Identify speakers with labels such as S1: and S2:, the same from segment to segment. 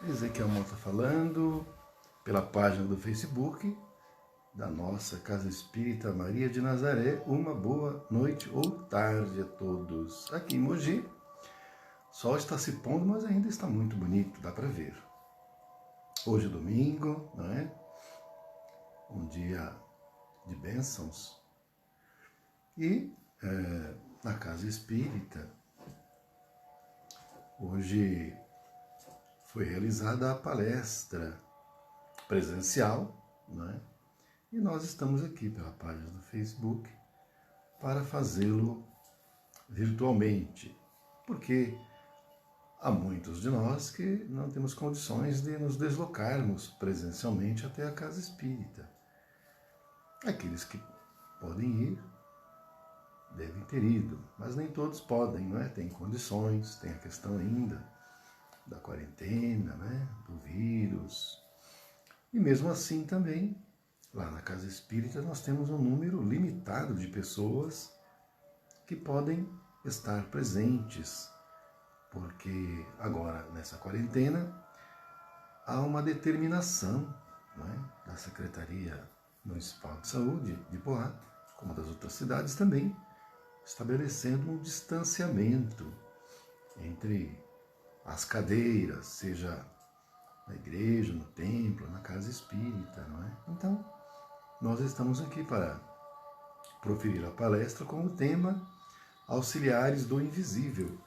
S1: Ezequiel Mota falando pela página do Facebook da nossa Casa Espírita Maria de Nazaré. Uma boa noite ou tarde a todos. Aqui em Mogi, o sol está se pondo, mas ainda está muito bonito, dá para ver. Hoje é domingo, não é? Um dia de bênçãos. E na Casa Espírita, hoje foi realizada a palestra presencial, não é? E nós estamos aqui pela página do Facebook para fazê-lo virtualmente, porque há muitos de nós que não temos condições de nos deslocarmos presencialmente até a Casa Espírita. Aqueles que podem ir, devem ter ido, mas nem todos podem, não é? Tem condições, tem a questão ainda da quarentena, né? Do vírus. E mesmo assim também, lá na Casa Espírita, nós temos um número limitado de pessoas que podem estar presentes, porque agora, nessa quarentena, há uma determinação, não é? Da Secretaria Municipal de Saúde de Poá, como das outras cidades também, estabelecendo um distanciamento entre as cadeiras, seja na igreja, no templo, na casa espírita, não é? Então, nós estamos aqui para proferir a palestra com o tema Auxiliares do Invisível,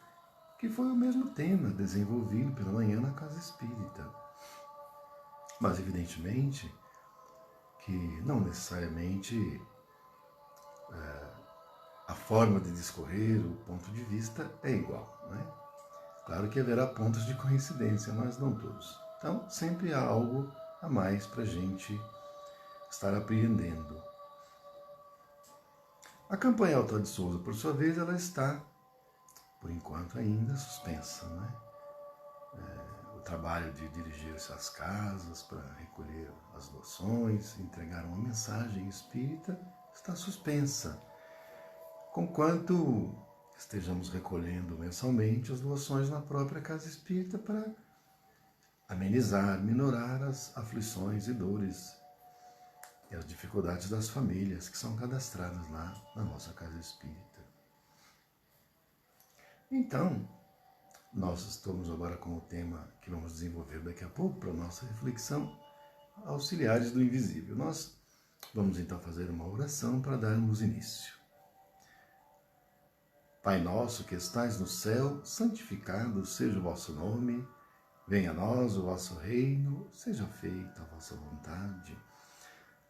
S1: que foi o mesmo tema desenvolvido pela manhã na casa espírita. Mas, evidentemente, que não necessariamente a forma de discorrer, o ponto de vista é igual, não é? Claro que haverá pontos de coincidência, mas não todos. Então, sempre há algo a mais para a gente estar apreendendo. A campanha Alta de Souza, por sua vez, ela está, por enquanto, ainda suspensa, né? O trabalho de dirigir-se às casas para recolher as doações, entregar uma mensagem espírita, está suspensa, conquanto estejamos recolhendo mensalmente as doações na própria casa espírita para amenizar, minorar as aflições e dores e as dificuldades das famílias que são cadastradas lá na nossa casa espírita. Então, nós estamos agora com o tema que vamos desenvolver daqui a pouco para a nossa reflexão, Auxiliares do Invisível. Nós vamos então fazer uma oração para darmos início. Pai nosso que estais no céu, santificado seja o vosso nome, venha a nós o vosso reino, seja feita a vossa vontade,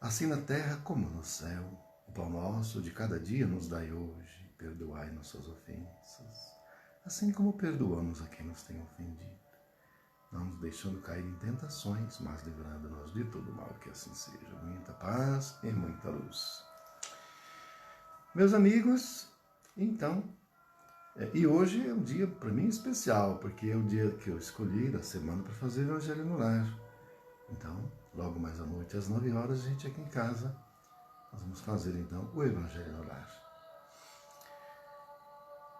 S1: assim na terra como no céu. O pão nosso de cada dia nos dai hoje, perdoai nossas ofensas, assim como perdoamos a quem nos tem ofendido. Não nos deixando cair em tentações, mas livrando-nos de todo mal, que assim seja. Muita paz e muita luz. Meus amigos, então, e hoje é um dia para mim especial, porque é o dia que eu escolhi da semana para fazer o Evangelho no Lar. Então, logo mais à noite, às 9 horas, a gente aqui em casa, nós vamos fazer então o Evangelho no Lar.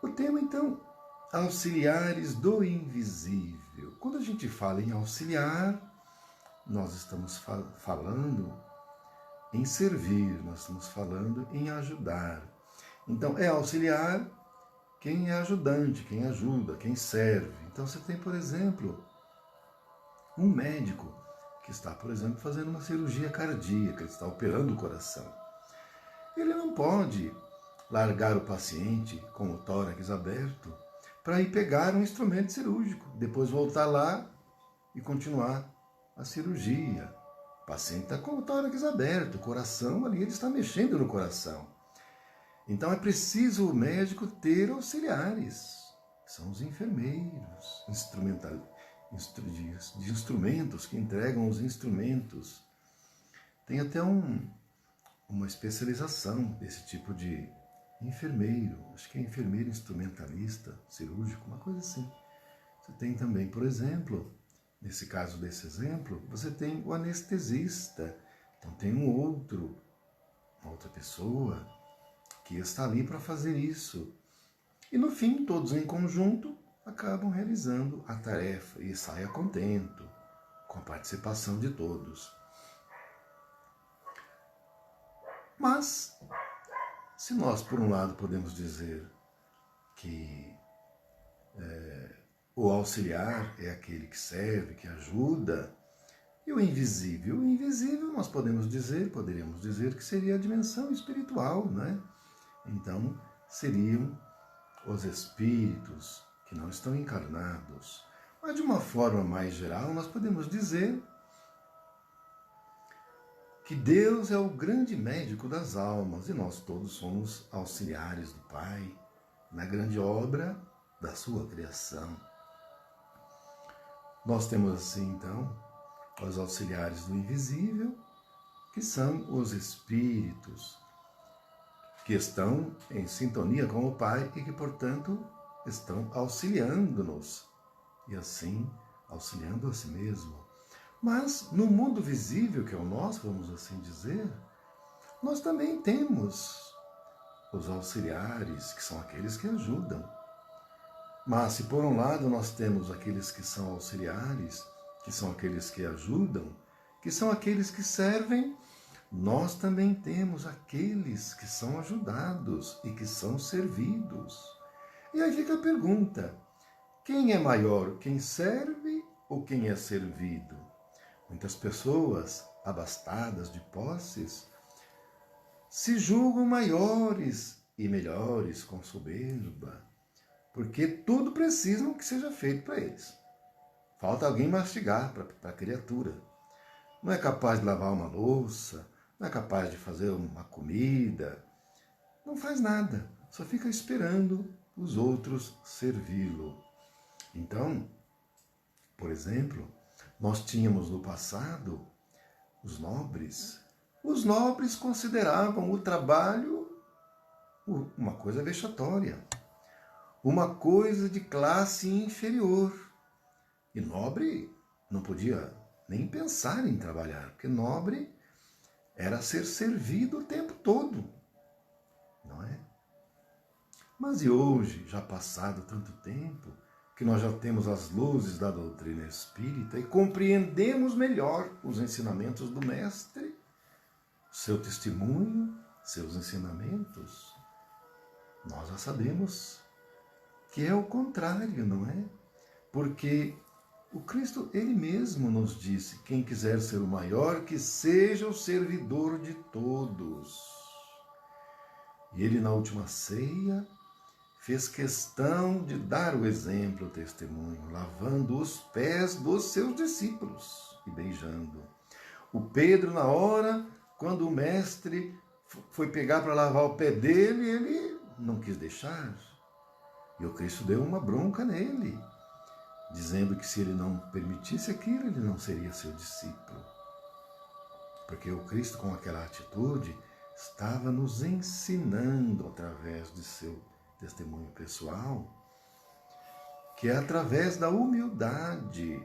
S1: O tema então, Auxiliares do Invisível. Quando a gente fala em auxiliar, nós estamos falando em servir, nós estamos falando em ajudar. Então, é auxiliar quem é ajudante, quem ajuda, quem serve. Então, você tem, por exemplo, um médico que está, por exemplo, fazendo uma cirurgia cardíaca, ele está operando o coração. Ele não pode largar o paciente com o tórax aberto para ir pegar um instrumento cirúrgico, depois voltar lá e continuar a cirurgia. O paciente está com o tórax aberto, o coração ali, ele está mexendo no coração. Então é preciso o médico ter auxiliares, que são os enfermeiros, de instrumentos, que entregam os instrumentos. Tem até uma especialização desse tipo de enfermeiro, acho que é enfermeiro instrumentalista, cirúrgico, uma coisa assim. Você tem também, por exemplo, nesse caso desse exemplo, você tem o anestesista, então tem uma outra pessoa que está ali para fazer isso. E no fim, todos em conjunto acabam realizando a tarefa e saem a contento. com a participação de todos. Mas, se nós, por um lado, podemos dizer que o auxiliar é aquele que serve, que ajuda, e o invisível nós poderíamos dizer que seria a dimensão espiritual, né? Então, seriam os espíritos que não estão encarnados. Mas, de uma forma mais geral, nós podemos dizer que Deus é o grande médico das almas e nós todos somos auxiliares do Pai na grande obra da sua criação. Nós temos assim, então, os auxiliares do invisível, que são os espíritos que estão em sintonia com o Pai e que, portanto, estão auxiliando-nos e assim auxiliando a si mesmo. Mas no mundo visível, que é o nosso, vamos assim dizer, nós também temos os auxiliares, que são aqueles que ajudam. Mas se por um lado nós temos aqueles que são auxiliares, que são aqueles que ajudam, que são aqueles que servem, nós também temos aqueles que são ajudados e que são servidos. E aí fica a pergunta: quem é maior, quem serve ou quem é servido? Muitas pessoas, abastadas de posses, se julgam maiores e melhores com soberba, porque tudo precisam que seja feito para eles. Falta alguém mastigar para a criatura. Não é capaz de lavar uma louça, não é capaz de fazer uma comida, não faz nada, só fica esperando os outros servi-lo. Então, por exemplo, nós tínhamos no passado os nobres. Os nobres consideravam o trabalho uma coisa vexatória, uma coisa de classe inferior. E nobre não podia nem pensar em trabalhar, porque nobre era ser servido o tempo todo, não é? Mas e hoje, já passado tanto tempo, que nós já temos as luzes da doutrina espírita e compreendemos melhor os ensinamentos do Mestre, seu testemunho, seus ensinamentos, nós já sabemos que é o contrário, não é? Porque o Cristo, ele mesmo nos disse: quem quiser ser o maior, que seja o servidor de todos. E ele, na última ceia, fez questão de dar o exemplo, o testemunho, lavando os pés dos seus discípulos e beijando. O Pedro, na hora, quando o mestre foi pegar para lavar o pé dele, ele não quis deixar. E o Cristo deu uma bronca nele, dizendo que se ele não permitisse aquilo, ele não seria seu discípulo. Porque o Cristo, com aquela atitude, estava nos ensinando, através de seu testemunho pessoal, que é através da humildade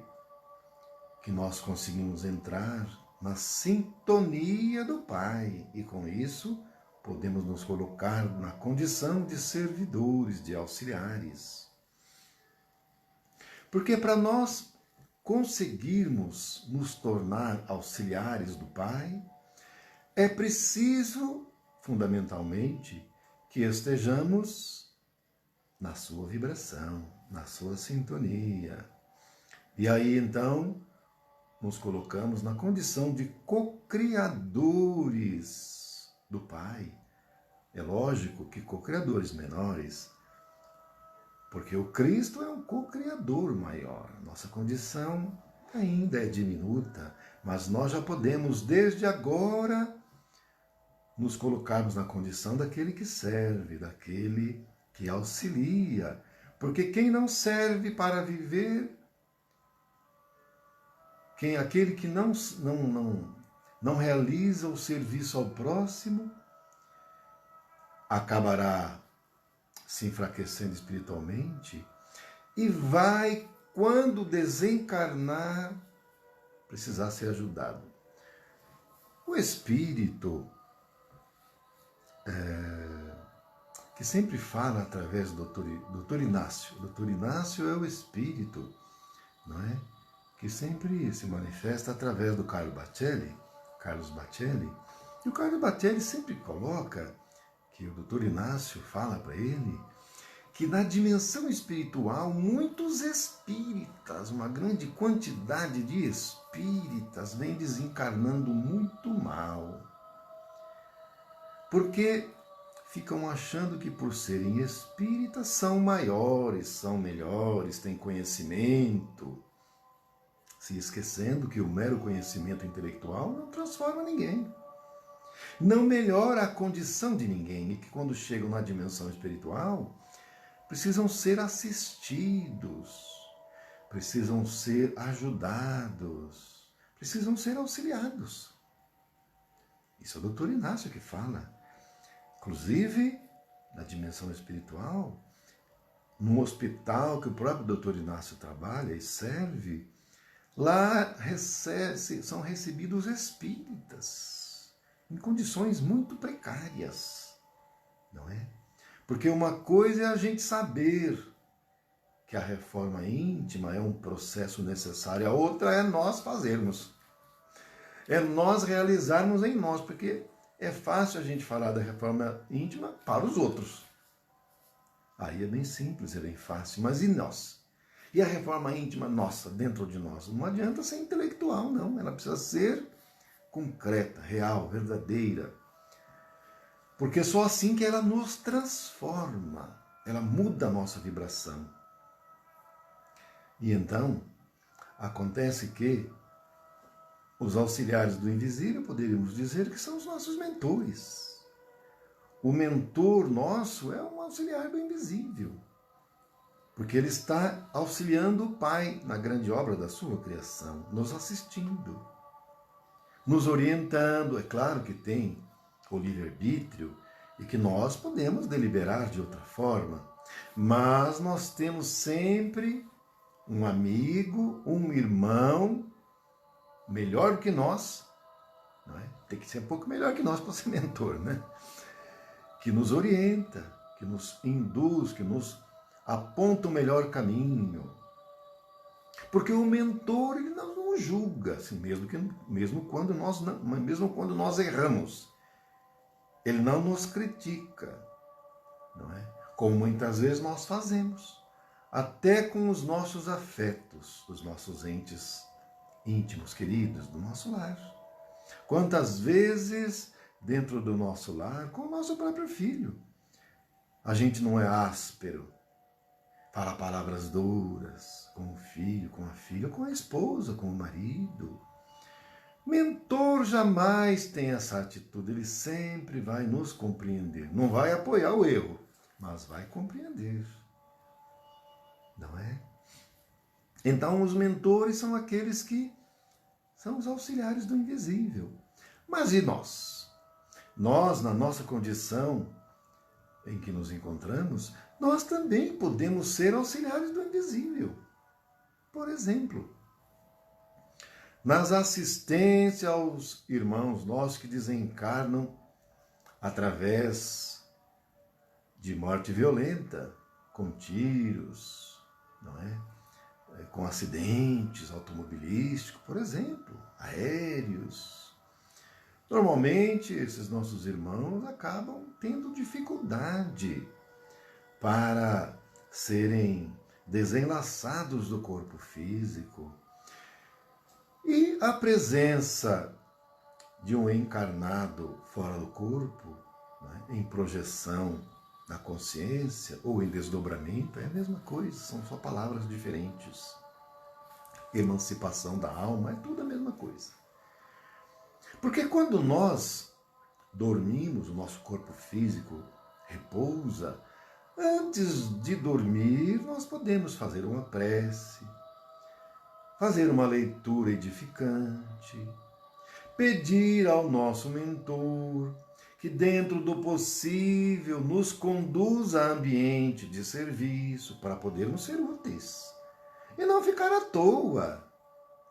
S1: que nós conseguimos entrar na sintonia do Pai e com isso podemos nos colocar na condição de servidores, de auxiliares. Porque para nós conseguirmos nos tornar auxiliares do Pai, é preciso, fundamentalmente, que estejamos na sua vibração, na sua sintonia. E aí, então, nos colocamos na condição de co-criadores do Pai. É lógico que co-criadores menores, porque o Cristo é um co-criador maior. Nossa condição ainda é diminuta, mas nós já podemos, desde agora, nos colocarmos na condição daquele que serve, daquele que auxilia. Porque quem não serve para viver, aquele que não realiza o serviço ao próximo, acabará se enfraquecendo espiritualmente e vai, quando desencarnar, precisar ser ajudado. O espírito que sempre fala através do Dr. Inácio. O Dr. Inácio é o espírito, não é? que sempre se manifesta através do Carlos Bacelli. E o Carlos Bacelli sempre coloca que o doutor Inácio fala para ele que na dimensão espiritual muitos espíritas, uma grande quantidade de espíritas vem desencarnando muito mal. Porque ficam achando que por serem espíritas são maiores, são melhores, têm conhecimento, se esquecendo que o mero conhecimento intelectual não transforma ninguém. Não melhora a condição de ninguém e que quando chegam na dimensão espiritual precisam ser assistidos, precisam ser ajudados, precisam ser auxiliados. Isso é o doutor Inácio que fala. Inclusive, na dimensão espiritual, num hospital que o próprio doutor Inácio trabalha e serve, lá são recebidos espíritas em condições muito precárias, não é? Porque uma coisa é a gente saber que a reforma íntima é um processo necessário, a outra é nós fazermos. É nós realizarmos em nós, porque é fácil a gente falar da reforma íntima para os outros. Aí é bem simples, é bem fácil, mas e nós? E a reforma íntima nossa, dentro de nós? Não adianta ser intelectual, não. Ela precisa ser concreta, real, verdadeira. Porque só assim que ela nos transforma, ela muda a nossa vibração. E então, acontece que os auxiliares do invisível, poderíamos dizer que são os nossos mentores. O mentor nosso é um auxiliar do invisível, porque ele está auxiliando o Pai na grande obra da sua criação, nos assistindo, nos orientando. É claro que tem o livre-arbítrio e que nós podemos deliberar de outra forma, mas nós temos sempre um amigo, um irmão melhor que nós, não é? Tem que ser um pouco melhor que nós para ser mentor, né? Que nos orienta, que nos induz, que nos aponta o melhor caminho. Porque o mentor, ele não nos julga, assim, mesmo quando nós erramos. Ele não nos critica, não é? Como muitas vezes nós fazemos, até com os nossos afetos, os nossos entes íntimos, queridos, do nosso lar. Quantas vezes, dentro do nosso lar, com o nosso próprio filho, a gente não é áspero, fala palavras duras com o filho, com a filha, com a esposa, com o marido. Mentor jamais tem essa atitude, ele sempre vai nos compreender. Não vai apoiar o erro, mas vai compreender. Não é? Então, os mentores são aqueles que são os auxiliares do invisível. Mas e nós? Nós, na nossa condição em que nos encontramos, nós também podemos ser auxiliares do invisível. Por exemplo, nas assistências aos irmãos nossos que desencarnam através de morte violenta, com tiros, não é? Com acidentes automobilísticos, por exemplo, aéreos. Normalmente, esses nossos irmãos acabam tendo dificuldade para serem desenlaçados do corpo físico. E a presença de um encarnado fora do corpo, né, em projeção na consciência ou em desdobramento, é a mesma coisa, são só palavras diferentes. Emancipação da alma, é tudo a mesma coisa. Porque quando nós dormimos, o nosso corpo físico repousa, antes de dormir nós podemos fazer uma prece, fazer uma leitura edificante, pedir ao nosso mentor que dentro do possível nos conduza a ambiente de serviço para podermos ser úteis e não ficar à toa,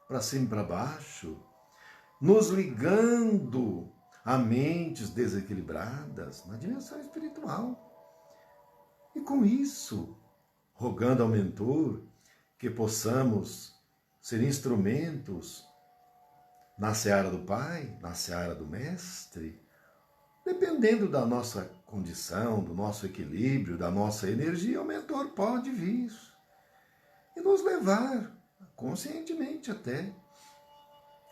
S1: para cima e para baixo, nos ligando a mentes desequilibradas na dimensão espiritual. E com isso, rogando ao mentor que possamos ser instrumentos na seara do Pai, na seara do Mestre, dependendo da nossa condição, do nosso equilíbrio, da nossa energia, o mentor pode vir e nos levar, conscientemente até,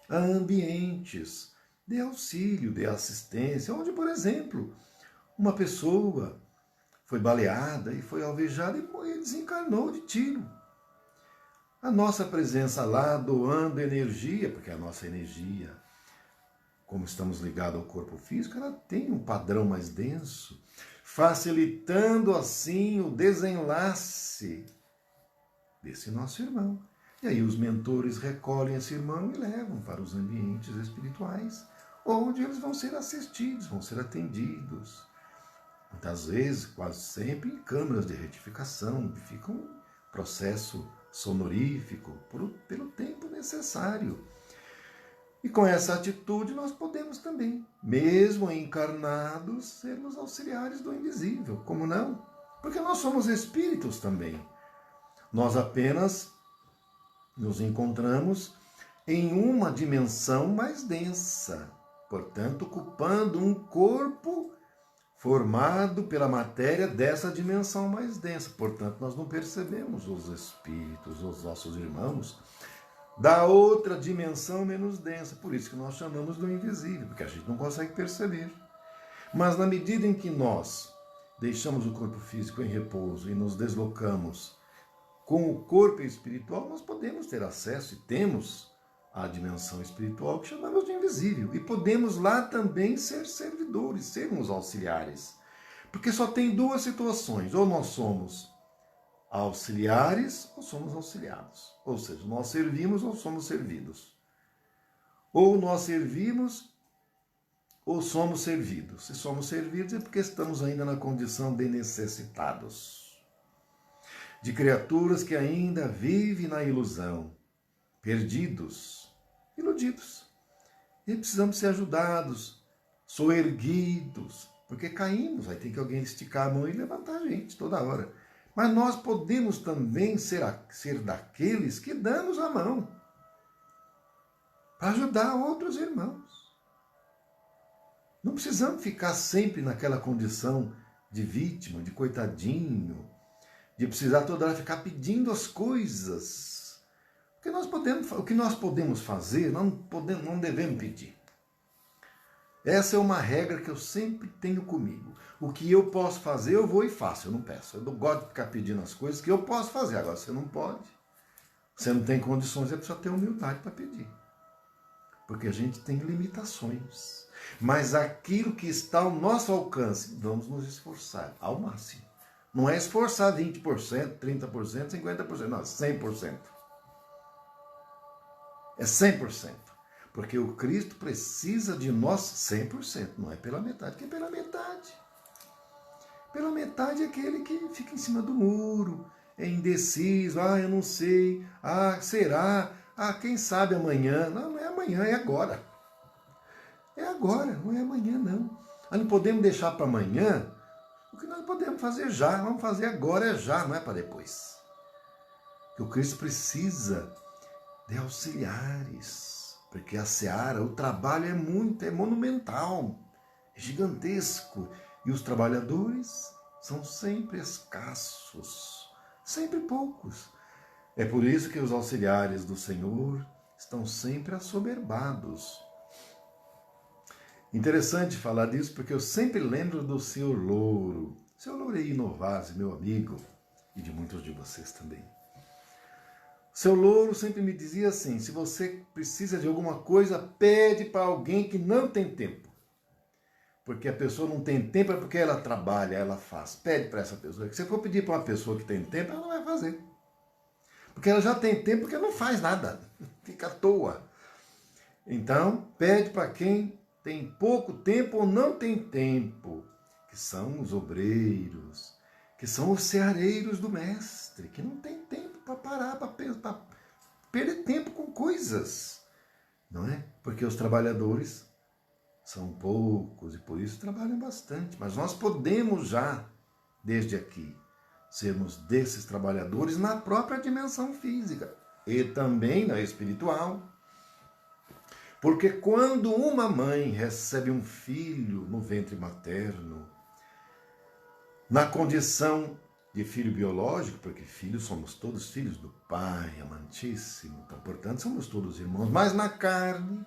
S1: a ambientes de auxílio, de assistência, onde, por exemplo, uma pessoa foi baleada e foi alvejada e desencarnou de tiro. A nossa presença lá, doando energia, porque a nossa energia, como estamos ligados ao corpo físico, ela tem um padrão mais denso, facilitando assim o desenlace desse nosso irmão. E aí os mentores recolhem esse irmão e levam para os ambientes espirituais, onde eles vão ser assistidos, vão ser atendidos. Muitas vezes, quase sempre, em câmaras de retificação, que ficam um processo sonorífico pelo tempo necessário. E com essa atitude nós podemos também, mesmo encarnados, sermos auxiliares do invisível. Como não? Porque nós somos espíritos também. Nós apenas nos encontramos em uma dimensão mais densa, portanto, ocupando um corpo formado pela matéria dessa dimensão mais densa. Portanto, nós não percebemos os espíritos, os nossos irmãos, da outra dimensão menos densa. Por isso que nós chamamos do invisível, porque a gente não consegue perceber. Mas na medida em que nós deixamos o corpo físico em repouso e nos deslocamos com o corpo espiritual, nós podemos ter acesso e temos a dimensão espiritual que chamamos de invisível. E podemos lá também ser servidores, sermos auxiliares. Porque só tem duas situações: ou nós somos auxiliares ou somos auxiliados. Ou seja, nós servimos ou somos servidos. Ou nós servimos ou somos servidos. Se somos servidos é porque estamos ainda na condição de necessitados, de criaturas que ainda vivem na ilusão, perdidos, iludidos. E precisamos ser ajudados, soerguidos, porque caímos, aí tem que alguém esticar a mão e levantar a gente toda hora. Mas nós podemos também ser daqueles que damos a mão para ajudar outros irmãos. Não precisamos ficar sempre naquela condição de vítima, de coitadinho, de precisar toda hora ficar pedindo as coisas. O que nós podemos fazer, não devemos pedir. Essa é uma regra que eu sempre tenho comigo. O que eu posso fazer, eu vou e faço, eu não peço. Eu não gosto de ficar pedindo as coisas que eu posso fazer. Agora, você não pode. Você não tem condições, você precisa ter humildade para pedir. Porque a gente tem limitações. Mas aquilo que está ao nosso alcance, vamos nos esforçar ao máximo. Não é esforçar 20%, 30%, 50%, não, 100%. É 100%. Porque o Cristo precisa de nós 100%, não é pela metade. Que é pela metade? Pela metade é aquele que fica em cima do muro, é indeciso, eu não sei, será, quem sabe amanhã. Não é amanhã, é agora. É agora, não é amanhã não. Nós não podemos deixar para amanhã o que nós podemos fazer já. Vamos fazer agora, é já, não é para depois. Porque o Cristo precisa de auxiliares, porque a seara, o trabalho é monumental, é gigantesco, e os trabalhadores são sempre escassos, sempre poucos. É por isso que os auxiliares do Senhor estão sempre assoberbados. Interessante falar disso, porque eu sempre lembro do Sr. Louro. Sr. Loureiro Novazzi, meu amigo, e de muitos de vocês também. O Sr. Louro sempre me dizia assim: se você precisa de alguma coisa, pede para alguém que não tem tempo. Porque a pessoa não tem tempo é porque ela trabalha, ela faz. Pede para essa pessoa. Se você for pedir para uma pessoa que tem tempo, ela não vai fazer. Porque ela já tem tempo porque não faz nada. Fica à toa. Então, pede para quem tem pouco tempo ou não tem tempo, que são os obreiros, que são os ceareiros do Mestre, que não tem tempo para parar, para perder tempo com coisas, não é? Porque os trabalhadores são poucos e por isso trabalham bastante, mas nós podemos já, desde aqui, sermos desses trabalhadores na própria dimensão física. e também na espiritual. Porque quando uma mãe recebe um filho no ventre materno, na condição de filho biológico, porque filhos somos todos filhos do Pai amantíssimo, então, portanto, somos todos irmãos, mas na carne,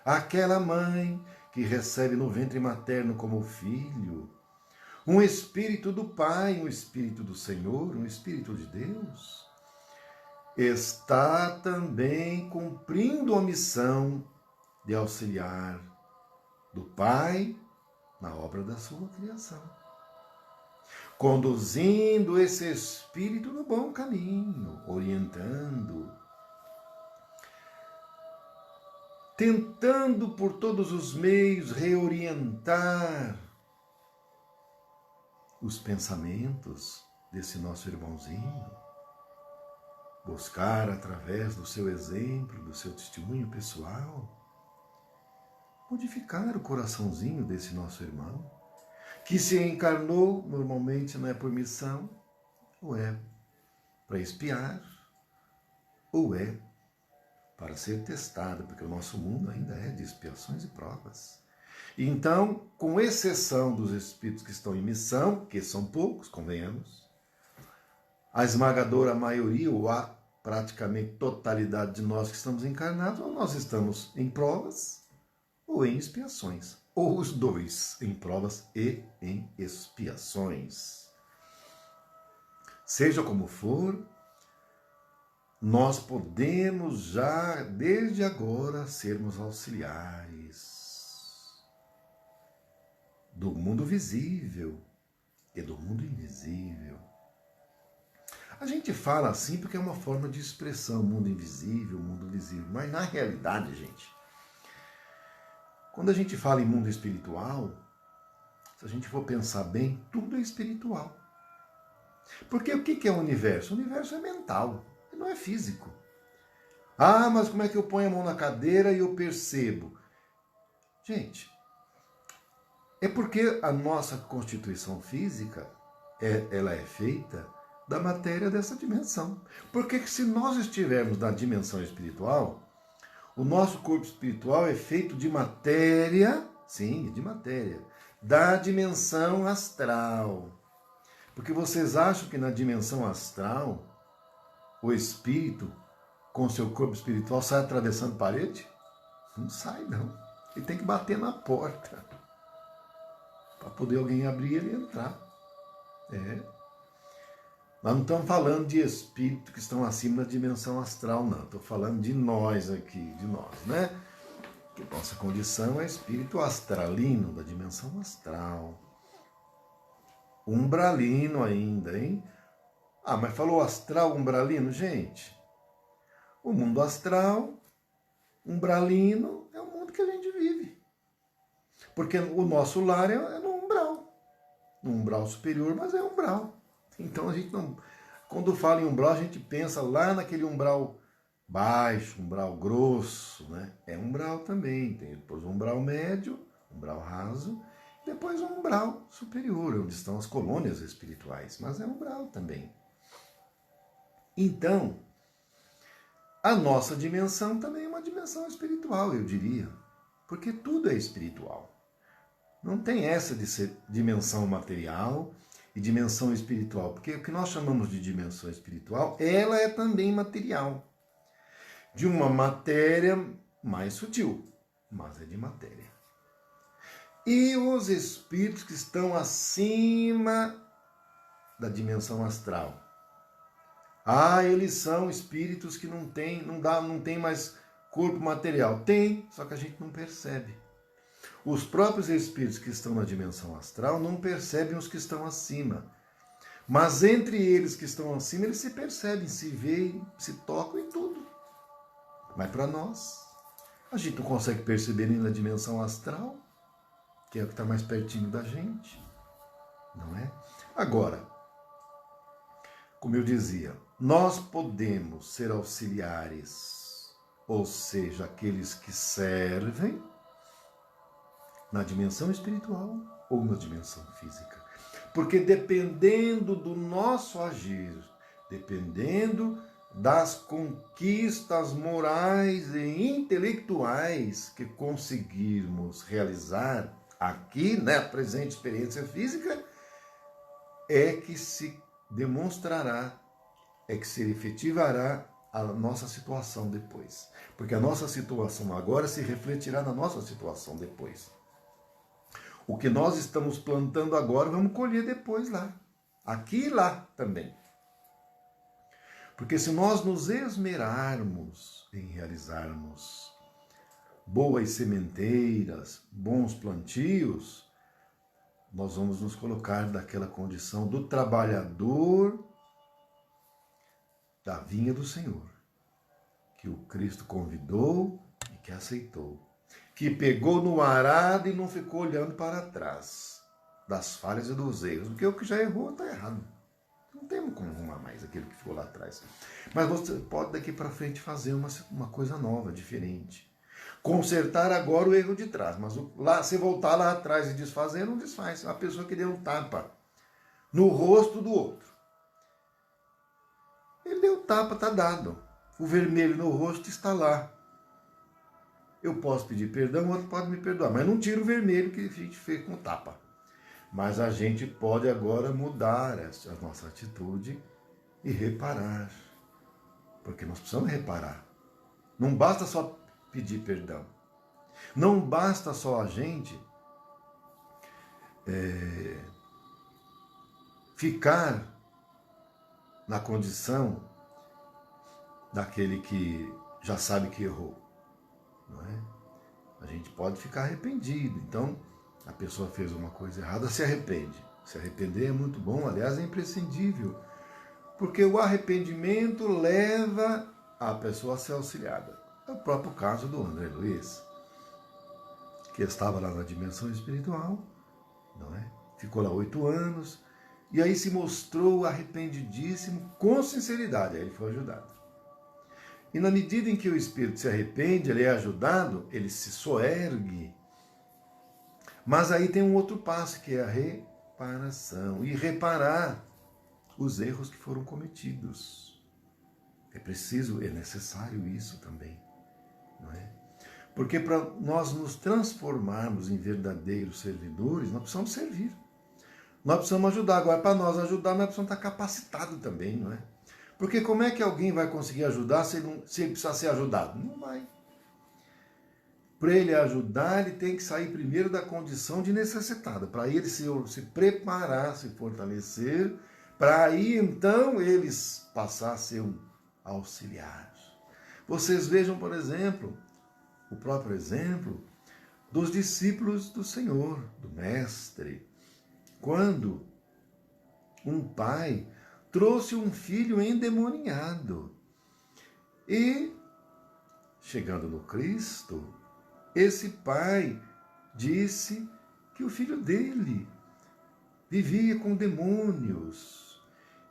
S1: aquela mãe que recebe no ventre materno como filho, um espírito do Pai, um espírito do Senhor, um espírito de Deus, está também cumprindo a missão de auxiliar do Pai na obra da sua criação, conduzindo esse espírito no bom caminho, orientando, tentando por todos os meios reorientar os pensamentos desse nosso irmãozinho, buscar através do seu exemplo, do seu testemunho pessoal, modificar o coraçãozinho desse nosso irmão, que se encarnou, normalmente não é por missão, ou é para espiar, ou é para ser testado, porque o nosso mundo ainda é de expiações e provas. Então, com exceção dos espíritos que estão em missão, que são poucos, convenhamos, a esmagadora maioria, ou a praticamente totalidade de nós que estamos encarnados, ou nós estamos em provas ou em expiações, ou os dois, em provas e em expiações. Seja como for, nós podemos já, desde agora, sermos auxiliares do mundo visível e do mundo invisível. A gente fala assim porque é uma forma de expressão, mundo invisível, mundo visível, mas na realidade, gente, quando a gente fala em mundo espiritual, se a gente for pensar bem, tudo é espiritual. Porque o que é o universo? O universo é mental, não é físico. Ah, mas como é que eu ponho a mão na cadeira e eu percebo? Gente, é porque a nossa constituição física, ela é feita da matéria dessa dimensão. Porque se nós estivermos na dimensão espiritual, o nosso corpo espiritual é feito de matéria, sim, de matéria, da dimensão astral. Porque vocês acham que na dimensão astral, o espírito, com seu corpo espiritual, sai atravessando parede? Não sai, não. Ele tem que bater na porta para poder alguém abrir e ele entrar. Nós não estamos falando de espíritos que estão acima da dimensão astral, não. Estou falando de nós aqui, de nós, né? Que nossa condição é espírito astralino, da dimensão astral. Umbralino ainda, hein? Ah, mas falou astral, umbralino? Gente, o mundo astral, umbralino, é o mundo que a gente vive. Porque o nosso lar é no umbral. No umbral superior, mas é umbral. Então a gente não... Quando fala em umbral, a gente pensa lá naquele umbral baixo, umbral grosso, né? É umbral também. Tem depois o umbral médio, umbral raso, depois o umbral superior, onde estão as colônias espirituais. Mas é umbral também. Então, a nossa dimensão também é uma dimensão espiritual, eu diria. Porque tudo é espiritual. Não tem essa de ser dimensão material e dimensão espiritual, porque o que nós chamamos de dimensão espiritual, ela é também material, de uma matéria mais sutil, mas é de matéria. E os espíritos que estão acima da dimensão astral, eles são espíritos que não tem mais corpo material. Tem, só que a gente não percebe. Os próprios espíritos que estão na dimensão astral não percebem os que estão acima. Mas entre eles que estão acima, eles se percebem, se veem, se tocam e tudo. Mas para nós, a gente não consegue perceber nem na dimensão astral, que é o que está mais pertinho da gente, não é? Agora, como eu dizia, nós podemos ser auxiliares, ou seja, aqueles que servem, na dimensão espiritual ou na dimensão física. Porque dependendo do nosso agir, dependendo das conquistas morais e intelectuais que conseguirmos realizar aqui, na presente experiência física, é que se demonstrará, é que se efetivará a nossa situação depois. Porque a nossa situação agora se refletirá na nossa situação depois. O que nós estamos plantando agora, vamos colher depois lá. Aqui e lá também. Porque se nós nos esmerarmos em realizarmos boas sementeiras, bons plantios, nós vamos nos colocar naquela condição do trabalhador da vinha do Senhor, que o Cristo convidou e que aceitou, que pegou no arado e não ficou olhando para trás das falhas e dos erros, porque o que já errou está errado. Não temos como arrumar mais aquilo que ficou lá atrás. Mas você pode daqui para frente fazer uma coisa nova, diferente. Consertar agora o erro de trás, mas lá, se voltar lá atrás e desfazer, não desfaz. A pessoa que deu um tapa no rosto do outro. Ele deu tapa, está dado. O vermelho no rosto está lá. Eu posso pedir perdão, o outro pode me perdoar, mas não tira o vermelho que a gente fez com tapa. Mas a gente pode agora mudar a nossa atitude e reparar. Porque nós precisamos reparar. Não basta só pedir perdão. Não basta só a gente ficar na condição daquele que já sabe que errou. Não é? A gente pode ficar arrependido. Então, a pessoa fez uma coisa errada, se arrepende. Se arrepender é muito bom, aliás, é imprescindível. Porque o arrependimento leva a pessoa a ser auxiliada. É o próprio caso do André Luiz, que estava lá na dimensão espiritual, não é? Ficou lá 8 anos, e aí se mostrou arrependidíssimo com sinceridade, aí ele foi ajudado. E na medida em que o espírito se arrepende, ele é ajudado, ele se soergue. Mas aí tem um outro passo, que é a reparação. E reparar os erros que foram cometidos. É preciso, é necessário isso também. Não é? Porque para nós nos transformarmos em verdadeiros servidores, nós precisamos servir. Nós precisamos ajudar. Agora, para nós ajudar, nós precisamos estar capacitados também, não é? Porque como é que alguém vai conseguir ajudar se ele precisa ser ajudado? Não vai. Para ele ajudar, ele tem que sair primeiro da condição de necessitado, para ele se preparar, se fortalecer, para aí então eles passar a ser um auxiliar. Vocês vejam, por exemplo, o próprio exemplo dos discípulos do Senhor, do Mestre, quando um pai trouxe um filho endemoniado e, chegando no Cristo, esse pai disse que o filho dele vivia com demônios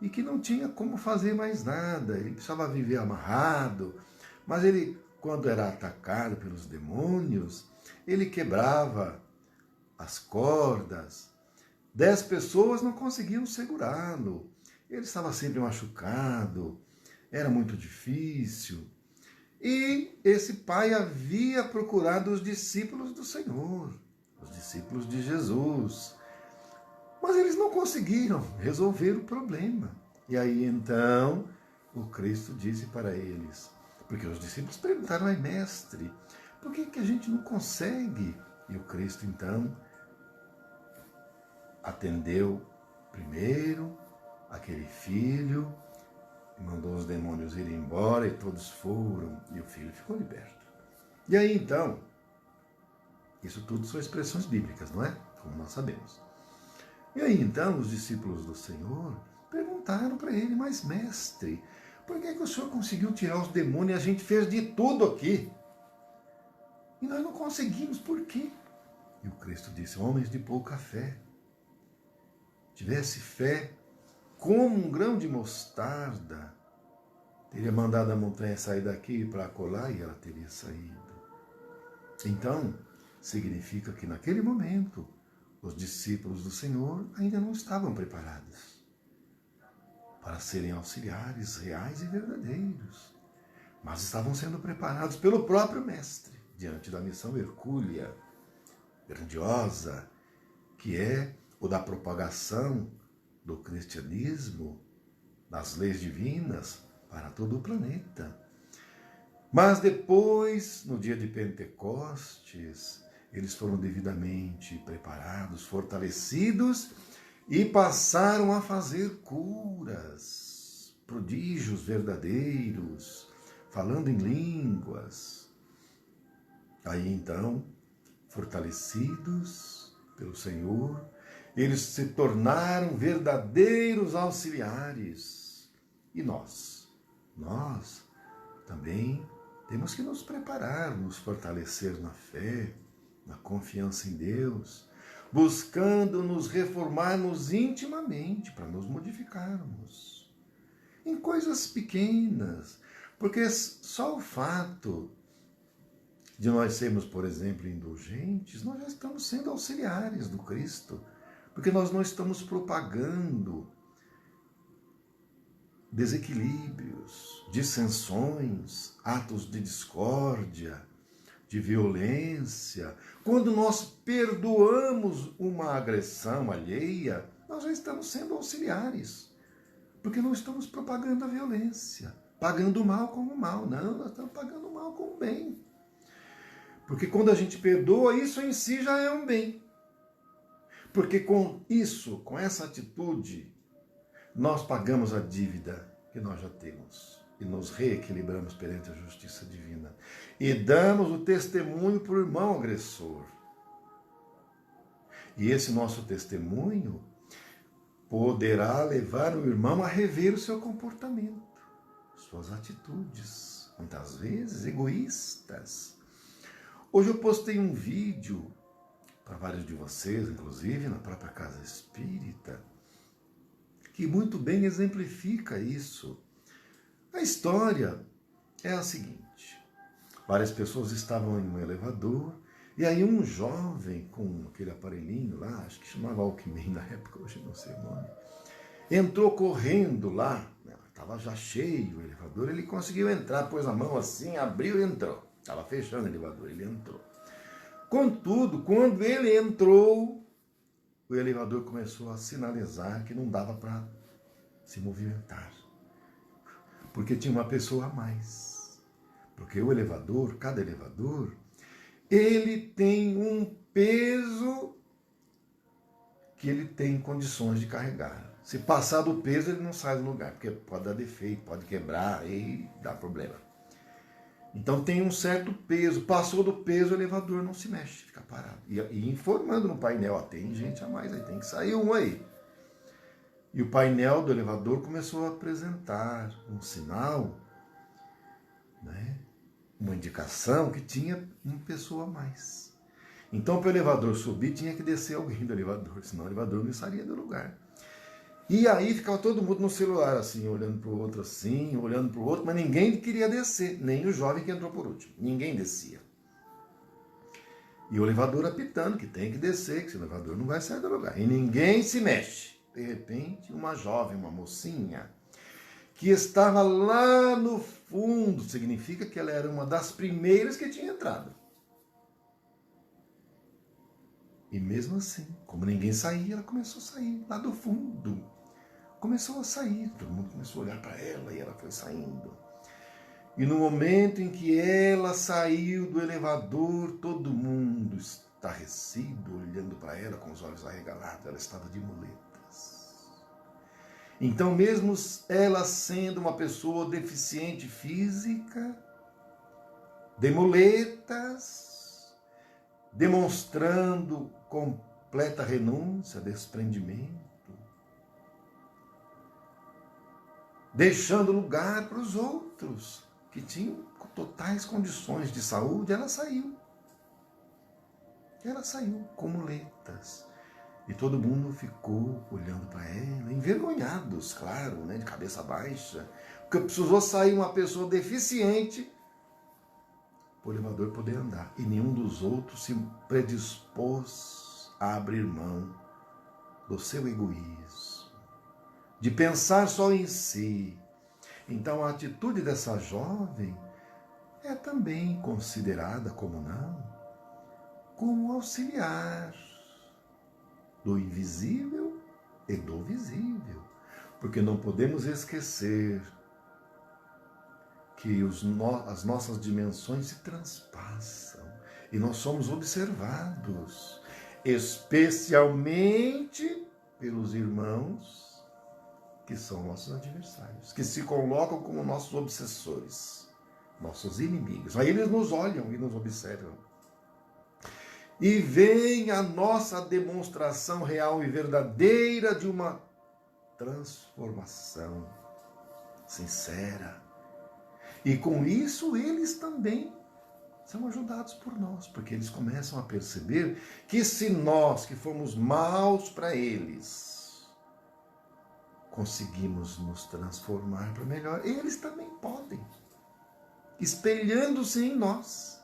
S1: e que não tinha como fazer mais nada, ele precisava viver amarrado, mas ele, quando era atacado pelos demônios, ele quebrava as cordas, 10 pessoas não conseguiam segurá-lo, ele estava sempre machucado, era muito difícil. E esse pai havia procurado os discípulos do Senhor, os discípulos de Jesus. Mas eles não conseguiram resolver o problema. E aí então o Cristo disse para eles, porque os discípulos perguntaram, ai mestre, por que a gente não consegue? E o Cristo então atendeu primeiro aquele filho, mandou os demônios irem embora e todos foram, e o filho ficou liberto. E aí então, isso tudo são expressões bíblicas, não é? Como nós sabemos. E aí então os discípulos do Senhor perguntaram para ele, mas mestre, por que o Senhor conseguiu tirar os demônios e a gente fez de tudo aqui? E nós não conseguimos, por quê? E o Cristo disse, homens de pouca fé. Tivesse fé como um grão de mostarda, teria mandado a montanha sair daqui para acolá e ela teria saído. Então, significa que naquele momento, os discípulos do Senhor ainda não estavam preparados. para serem auxiliares reais e verdadeiros, mas estavam sendo preparados pelo próprio Mestre, diante da missão hercúlea, grandiosa, que é o da propagação do cristianismo, das leis divinas, para todo o planeta. Mas depois, no dia de Pentecostes, eles foram devidamente preparados, fortalecidos e passaram a fazer curas, prodígios verdadeiros, falando em línguas. Aí então, fortalecidos pelo Senhor, eles se tornaram verdadeiros auxiliares. E nós também temos que nos preparar, nos fortalecer na fé, na confiança em Deus, buscando nos reformarmos intimamente para nos modificarmos em coisas pequenas, porque só o fato de nós sermos, por exemplo, indulgentes, nós já estamos sendo auxiliares do Cristo, porque nós não estamos propagando desequilíbrios, dissensões, atos de discórdia, de violência. Quando nós perdoamos uma agressão alheia, nós já estamos sendo auxiliares, porque não estamos propagando a violência, pagando o mal como o mal. Não, nós estamos pagando o mal como bem. Porque quando a gente perdoa, isso em si já é um bem. Porque com isso, com essa atitude, nós pagamos a dívida que nós já temos e nos reequilibramos perante a justiça divina. E damos o testemunho para o irmão agressor. E esse nosso testemunho poderá levar o irmão a rever o seu comportamento, suas atitudes, muitas vezes egoístas. Hoje eu postei um vídeo para vários de vocês, inclusive na própria Casa Espírita, que muito bem exemplifica isso. A história é a seguinte: várias pessoas estavam em um elevador e aí um jovem com aquele aparelhinho lá, acho que chamava Walkman na época, hoje não sei o nome, entrou correndo lá, estava já cheio o elevador, ele conseguiu entrar, pôs a mão assim, abriu e entrou. Estava fechando o elevador, ele entrou. Contudo, quando ele entrou, o elevador começou a sinalizar que não dava para se movimentar, porque tinha uma pessoa a mais. Porque o elevador, cada elevador, ele tem um peso que ele tem condições de carregar. Se passar do peso, ele não sai do lugar, porque pode dar defeito, pode quebrar e dar problema. Então tem um certo peso, passou do peso, o elevador não se mexe, fica parado. E informando no painel, ó, tem gente a mais aí, tem que sair um aí. E o painel do elevador começou a apresentar um sinal, né, uma indicação que tinha uma pessoa a mais. Então para o elevador subir tinha que descer alguém do elevador, senão o elevador não sairia do lugar. E aí ficava todo mundo no celular, assim, olhando para o outro assim, olhando para o outro, mas ninguém queria descer, nem o jovem que entrou por último. Ninguém descia. E o elevador apitando que tem que descer, que esse elevador não vai sair do lugar. E ninguém se mexe. De repente, uma jovem, uma mocinha, que estava lá no fundo, significa que ela era uma das primeiras que tinha entrado. E mesmo assim, como ninguém saía, ela começou a sair lá do fundo. Começou a sair, todo mundo começou a olhar para ela e ela foi saindo. E no momento em que ela saiu do elevador, todo mundo estarrecido, olhando para ela com os olhos arregalados, ela estava de muletas. Então, mesmo ela sendo uma pessoa deficiente física, de muletas, demonstrando completa renúncia, desprendimento, deixando lugar para os outros que tinham totais condições de saúde, ela saiu. Ela saiu com muletas. E todo mundo ficou olhando para ela, envergonhados, claro, né, de cabeça baixa, porque precisou sair uma pessoa deficiente para o elevador poder andar. E nenhum dos outros se predispôs a abrir mão do seu egoísmo, de pensar só em si. Então a atitude dessa jovem é também considerada, como não, como auxiliar do invisível e do visível. Porque não podemos esquecer que as nossas dimensões se transpassam e nós somos observados, especialmente pelos irmãos que são nossos adversários, que se colocam como nossos obsessores, nossos inimigos. Aí eles nos olham e nos observam. E vem a nossa demonstração real e verdadeira de uma transformação sincera. E com isso eles também são ajudados por nós, porque eles começam a perceber que se nós, que fomos maus para eles, conseguimos nos transformar para melhor, eles também podem, espelhando-se em nós.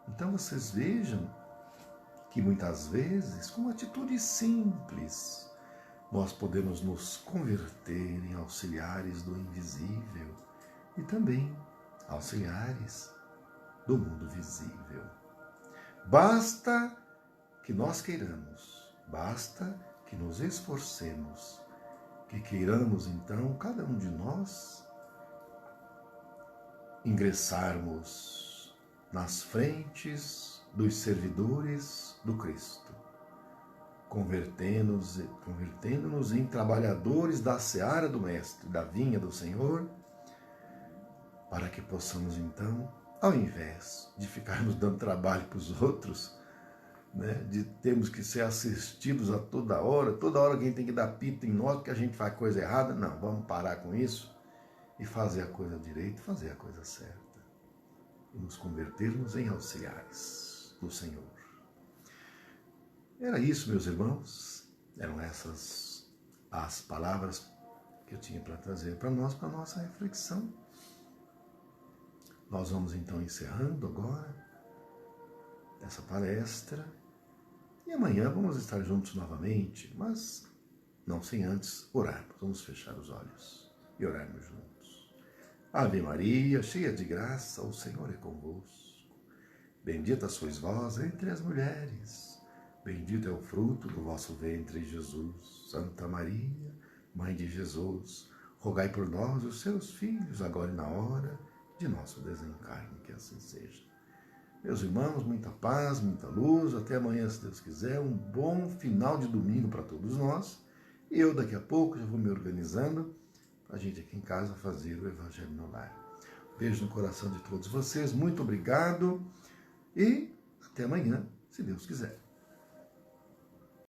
S1: Então vocês vejam que muitas vezes, com atitudes simples, nós podemos nos converter em auxiliares do invisível e também auxiliares do mundo visível. Basta que nós queiramos, basta que nos esforcemos, que queiramos então, cada um de nós, ingressarmos nas frentes dos servidores do Cristo, convertendo-nos em trabalhadores da seara do Mestre, da vinha do Senhor, para que possamos então, ao invés de ficarmos dando trabalho para os outros, né, de termos que ser assistidos a toda hora alguém tem que dar pito em nós que a gente faz coisa errada, não, vamos parar com isso e fazer a coisa direita, fazer a coisa certa e nos convertermos em auxiliares do Senhor. Era isso, meus irmãos, eram essas as palavras que eu tinha para trazer para nós, para a nossa reflexão. Nós vamos então encerrando agora essa palestra e amanhã vamos estar juntos novamente, mas não sem antes orarmos. Vamos fechar os olhos e orarmos juntos. Ave Maria, cheia de graça, o Senhor é convosco. Bendita sois vós entre as mulheres, bendito é o fruto do vosso ventre, Jesus. Santa Maria, Mãe de Jesus, rogai por nós, os seus filhos, agora e na hora de nosso desencarne, que assim seja. Meus irmãos, muita paz, muita luz, até amanhã, se Deus quiser, um bom final de domingo para todos nós, e eu daqui a pouco já vou me organizando para a gente aqui em casa fazer o Evangelho no Lar. Beijo no coração de todos vocês, muito obrigado, e até amanhã, se Deus quiser.